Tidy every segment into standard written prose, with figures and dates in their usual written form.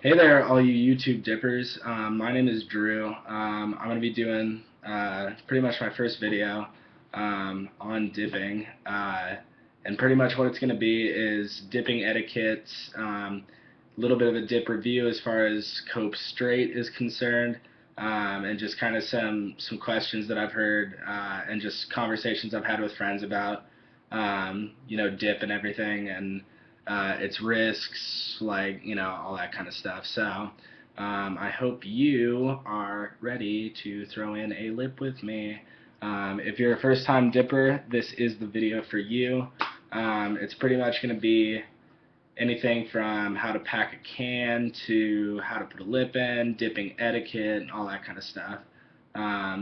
Hey there, all you YouTube dippers. My name is Drew. I'm going to be doing pretty much my first video on dipping. And pretty much what it's going to be is dipping etiquette, a little bit of a dip review as far as Cope Straight is concerned, and just kind of some questions that I've heard and just conversations I've had with friends about, dip and everything, and its risks, all that kind of stuff. So I hope you are ready to throw in a lip with me. If you're a first-time dipper, this is the video for you. It's pretty much going to be anything from how to pack a can to how to put a lip in, dipping etiquette, all that kind of stuff.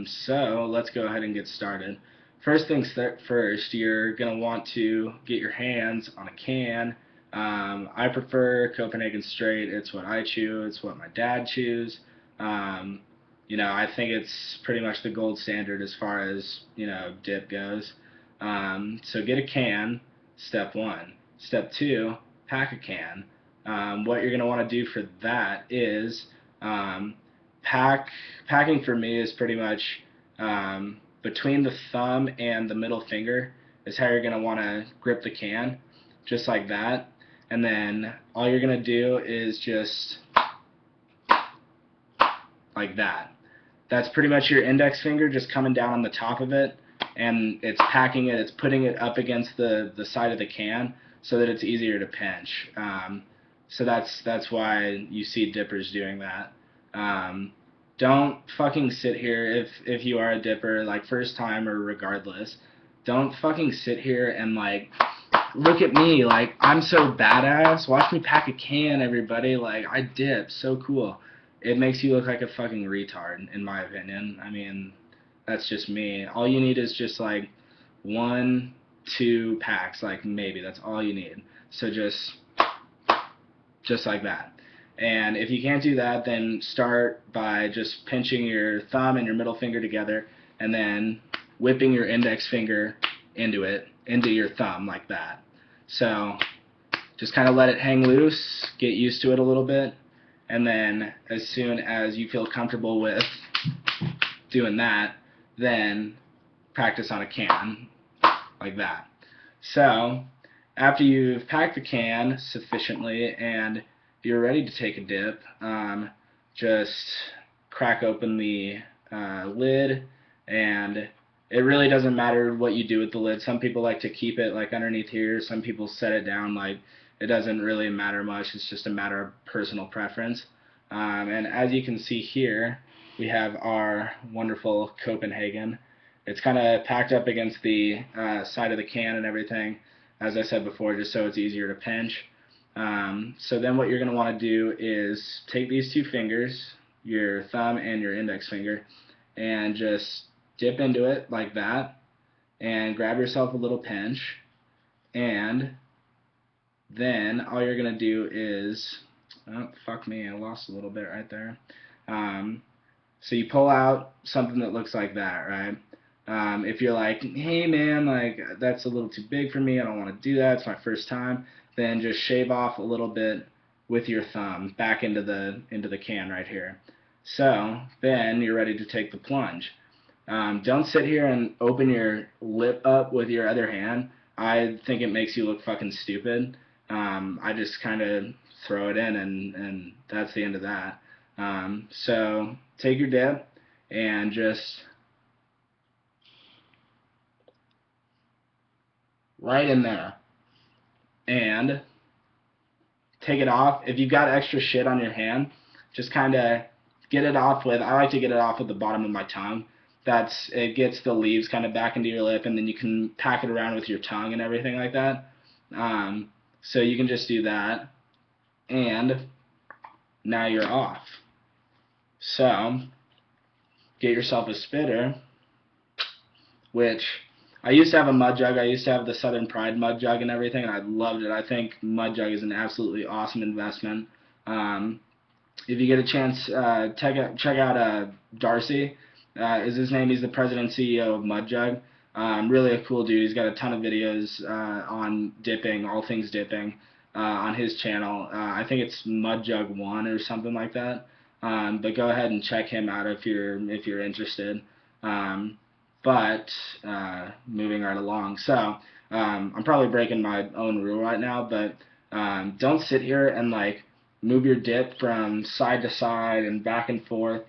So let's go ahead and get started. First things first, you're going to want to get your hands on a can. I prefer Copenhagen Straight. It's what I chew. It's what my dad chews. I think it's pretty much the gold standard as far as, dip goes. So get a can, step one. Step two, pack a can. What you're going to want to do for that is packing for me is pretty much between the thumb and the middle finger is how you're going to want to grip the can, just like that. And then all you're going to do is just like that. That's pretty much your index finger just coming down on the top of it, and it's packing it, it's putting it up against the side of the can so that it's easier to pinch. So that's why you see dippers doing that. Don't fucking sit here if you are a dipper, like first time or regardless. Don't fucking sit here and look at me, like I'm so badass. Watch me pack a can, everybody. Like I dip, so cool. It makes you look like a fucking retard, in my opinion. I mean, that's just me. All you need is just like 1, 2 packs, like maybe. That's all you need. So just like that. And if you can't do that, then start by just pinching your thumb and your middle finger together, and then whipping your index finger into your thumb like that. So just kind of let it hang loose, get used to it a little bit, and then as soon as you feel comfortable with doing that, then practice on a can like that. So after you've packed the can sufficiently and you're ready to take a dip, just crack open the lid, and it really doesn't matter what you do with the lid. Some people like to keep it like underneath here. Some people set it down. Like it doesn't really matter much. It's just a matter of personal preference. And as you can see here, we have our wonderful Copenhagen. It's kind of packed up against the side of the can and everything, as I said before, just so it's easier to pinch. So then what you're going to want to do is take these 2 fingers, your thumb and your index finger, and just dip into it like that, and grab yourself a little pinch, and then all you're going to do is, oh, fuck me, I lost a little bit right there. So you pull out something that looks like that, right? If you're like, hey man, like that's a little too big for me, I don't want to do that, it's my first time, then just shave off a little bit with your thumb back into the can right here. So then you're ready to take the plunge. Don't sit here and open your lip up with your other hand. I think it makes you look fucking stupid. I just kind of throw it in, and that's the end of that. So take your dip and just right in there, and take it off. If you've got extra shit on your hand, just kind of get it off with, I like to get it off with the bottom of my tongue. It gets the leaves kind of back into your lip, and then you can pack it around with your tongue and everything like that. So you can just do that, and now you're off. So get yourself a spitter, which I used to have a mud jug. I used to have the Southern Pride mud jug and everything, and I loved it. I think mud jug is an absolutely awesome investment. If you get a chance, check out Darcy, is his name. He's the president and CEO of Mud Jug. Really a cool dude. He's got a ton of videos on dipping, all things dipping. on his channel. I think it's Mudjug1 or something like that. But go ahead and check him out if you're interested. But moving right along. So I'm probably breaking my own rule right now, but don't sit here and like move your dip from side to side and back and forth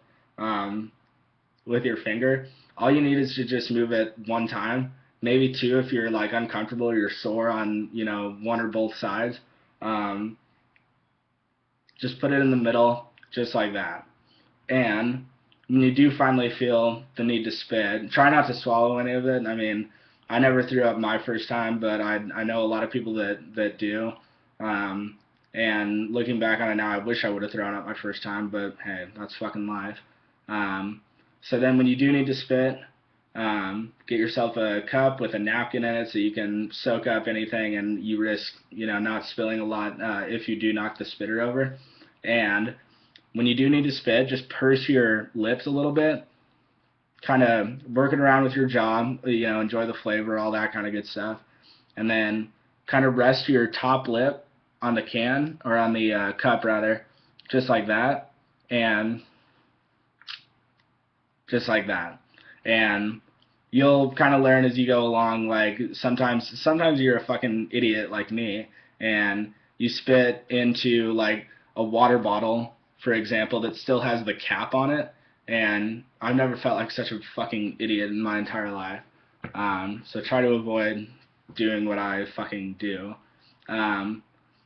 with your finger. All you need is to just move it one time, maybe two if you're like uncomfortable or you're sore on one or both sides. Um, just put it in the middle, just like that. And when you do finally feel the need to spit, try not to swallow any of it. I mean, I never threw up my first time, but I know a lot of people that do. And looking back on it now, I wish I would have thrown up my first time, but hey, that's fucking life. So then when you do need to spit, get yourself a cup with a napkin in it so you can soak up anything, and you risk not spilling a lot if you do knock the spitter over. And when you do need to spit, just purse your lips a little bit, kind of working around with your jaw, enjoy the flavor, all that kind of good stuff. And then kind of rest your top lip on the can, or on the cup rather, just like that, and just like that. And you'll kind of learn as you go along, like sometimes you're a fucking idiot like me, and you spit into like a water bottle, for example, that still has the cap on it, and I've never felt like such a fucking idiot in my entire life. So try to avoid doing what I fucking do.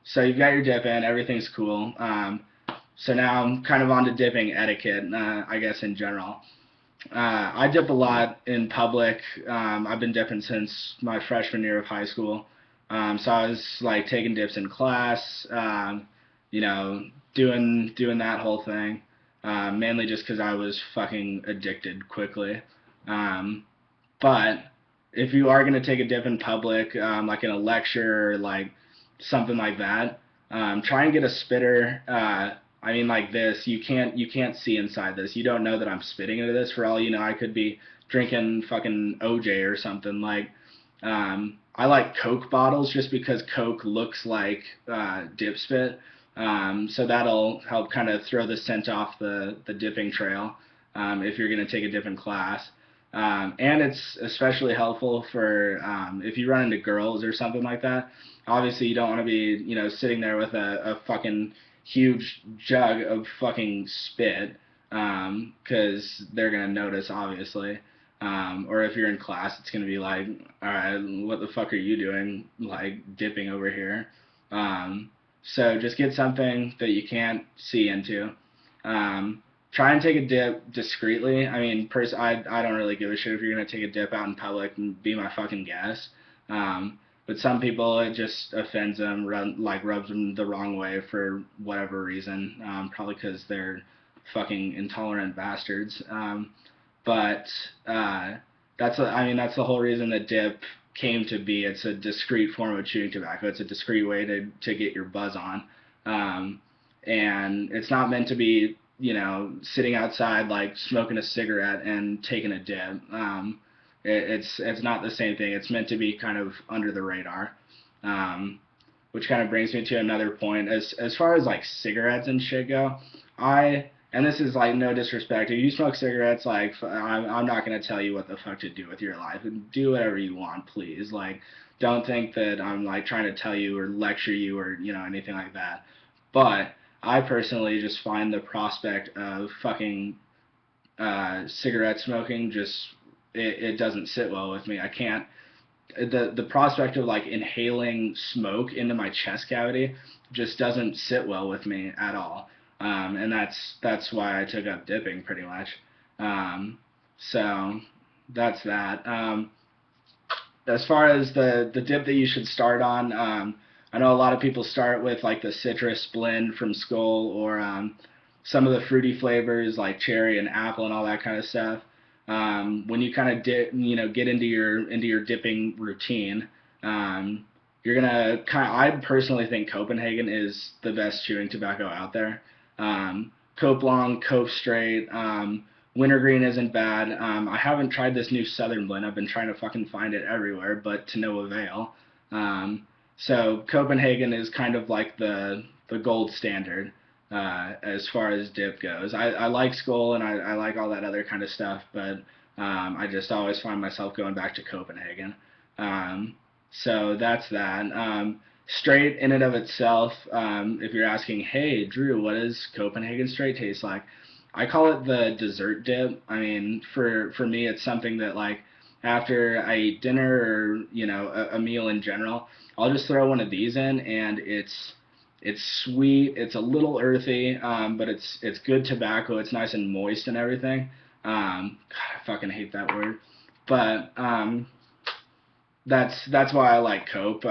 So you've got your dip in, everything's cool. So now I'm kind of on to dipping etiquette, I guess, in general. I dip a lot in public. I've been dipping since my freshman year of high school. So I was like taking dips in class, doing that whole thing, mainly just because I was fucking addicted quickly. But if you are going to take a dip in public, like in a lecture or like something like that, try and get a spitter. I mean, like this, you can't see inside this. You don't know that I'm spitting into this. For all you know, I could be drinking fucking OJ or something. Like, I like Coke bottles just because Coke looks like dip spit. So that'll help kind of throw the scent off the dipping trail if you're going to take a dip in class. And it's especially helpful for if you run into girls or something like that. Obviously, you don't want to be, sitting there with a fucking huge jug of fucking spit, because they're going to notice, obviously. Or if you're in class, it's going to be like, all right, what the fuck are you doing, like, dipping over here? So just get something that you can't see into. Try and take a dip discreetly. I mean, I don't really give a shit if you're going to take a dip out in public and be my fucking guest. But some people, it just offends them, rubs them the wrong way for whatever reason. Probably because they're fucking intolerant bastards. But that's the whole reason that dip came to be. It's a discreet form of chewing tobacco. It's a discreet way to get your buzz on. And it's not meant to be, sitting outside like smoking a cigarette and taking a dip. It's not the same thing. It's meant to be kind of under the radar. Which kind of brings me to another point. As far as like cigarettes and shit go, and this is like no disrespect, if you smoke cigarettes, like I'm not gonna tell you what the fuck to do with your life. Do whatever you want, please. Like, don't think that I'm like trying to tell you or lecture you or anything like that. But I personally just find the prospect of fucking cigarette smoking it doesn't sit well with me. I can't. The prospect of like inhaling smoke into my chest cavity just doesn't sit well with me at all. And that's why I took up dipping pretty much. So that's that. As far as the dip that you should start on, I know a lot of people start with like the citrus blend from Skull, or some of the fruity flavors like cherry and apple and all that kind of stuff. When you kind of get into your dipping routine, you're gonna I personally think Copenhagen is the best chewing tobacco out there. Cope Long, Cope Straight, Wintergreen isn't bad. I haven't tried this new Southern blend. I've been trying to fucking find it everywhere, but to no avail. So Copenhagen is kind of like the gold standard as far as dip goes. I like Skull and I like all that other kind of stuff, but I just always find myself going back to Copenhagen. So that's that. Straight in and of itself, if you're asking, hey Drew, what does Copenhagen Straight taste like? I call it the dessert dip. I mean, for me, it's something that like after I eat dinner or a meal in general, I'll just throw one of these in, and it's sweet. It's a little earthy, but it's good tobacco. It's nice and moist and everything. God, I fucking hate that word, but that's why I like Cope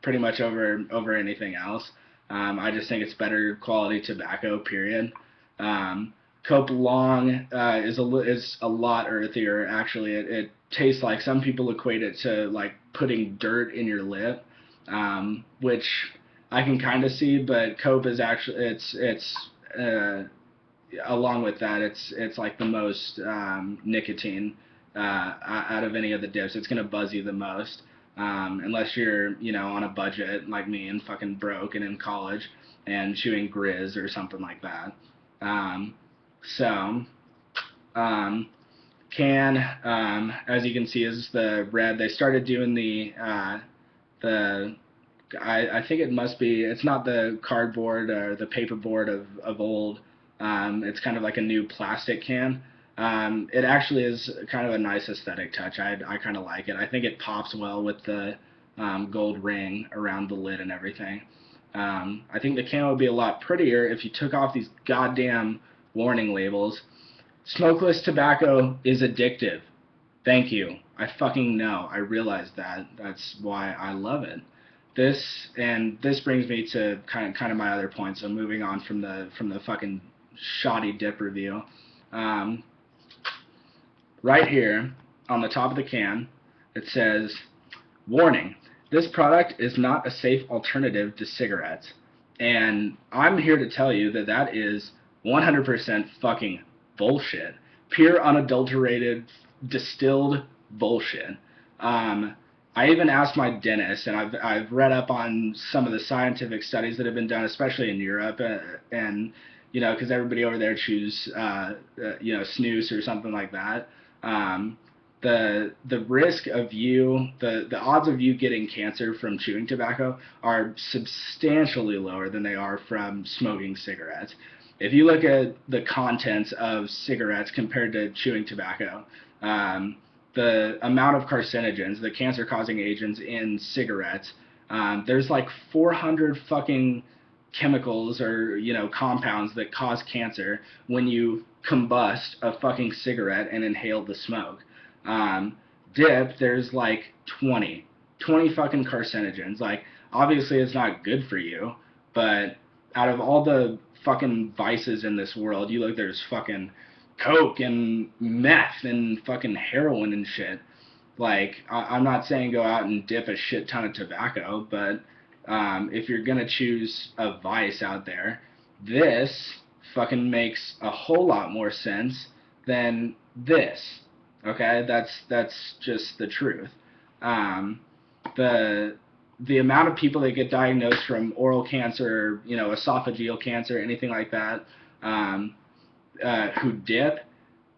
pretty much over anything else. I just think it's better quality tobacco. Period. Cope Long is a lot earthier. Actually, it tastes like, some people equate it to like putting dirt in your lip, which I can kind of see. But Cope is actually along with that, it's like the most nicotine out of any of the dips. It's gonna buzz you the most, unless you're on a budget like me and fucking broke and in college and chewing Grizz or something like that. So can as you can see is the red. They started doing the I think it must be, it's not the cardboard or the paperboard of old. It's kind of like a new plastic can. It actually is kind of a nice aesthetic touch. I kind of like it. I think it pops well with the gold ring around the lid and everything. I think the can would be a lot prettier if you took off these goddamn warning labels. Smokeless tobacco is addictive. Thank you. I fucking know. I realize that. That's why I love it. This brings me to kind of my other point. So moving on from the fucking shoddy dip review, right here on the top of the can, it says, "Warning: this product is not a safe alternative to cigarettes." And I'm here to tell you that that is 100% fucking bullshit. Pure, unadulterated, distilled bullshit. I even asked my dentist, and I've read up on some of the scientific studies that have been done, especially in Europe, and because everybody over there chews snus or something like that. The risk of the odds of you getting cancer from chewing tobacco are substantially lower than they are from smoking cigarettes. If you look at the contents of cigarettes compared to chewing tobacco, the amount of carcinogens, the cancer-causing agents in cigarettes, there's like 400 fucking chemicals or compounds that cause cancer when you combust a fucking cigarette and inhale the smoke. Dip, there's like 20 fucking carcinogens. Like, obviously it's not good for you, but out of all the fucking vices in this world, you look, there's fucking coke and meth and fucking heroin and shit. Like, I'm not saying go out and dip a shit ton of tobacco, but if you're gonna choose a vice out there, this fucking makes a whole lot more sense than this. Okay, that's just the truth. The amount of people that get diagnosed from oral cancer, esophageal cancer, anything like that, who dip,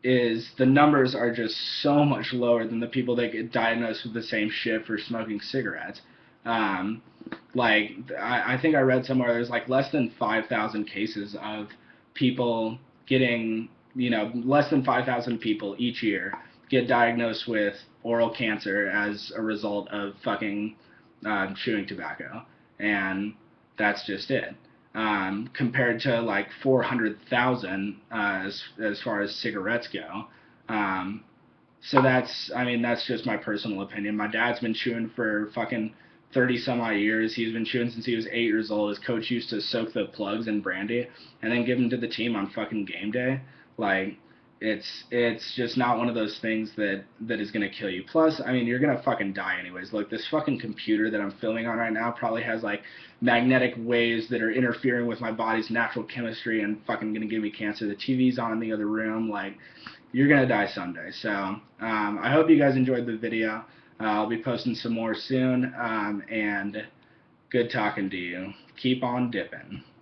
the numbers are just so much lower than the people that get diagnosed with the same shit for smoking cigarettes. Like, I think I read somewhere there's like less than 5,000 cases of people getting, less than 5,000 people each year get diagnosed with oral cancer as a result of fucking chewing tobacco. And that's just it. Compared to like 400,000 as far as cigarettes go. So that's just my personal opinion. My dad's been chewing for fucking 30 some odd years. He's been chewing since he was 8 years old. His coach used to soak the plugs in brandy and then give them to the team on fucking game day. Like, it's just not one of those things that is gonna kill you. Plus, you're gonna fucking die anyways. Look, this fucking computer that I'm filming on right now probably has like magnetic waves that are interfering with my body's natural chemistry and fucking gonna give me cancer. The TV's on in the other room. Like, you're gonna die someday. So I hope you guys enjoyed the video. I'll be posting some more soon, and Good talking to you. Keep on dipping.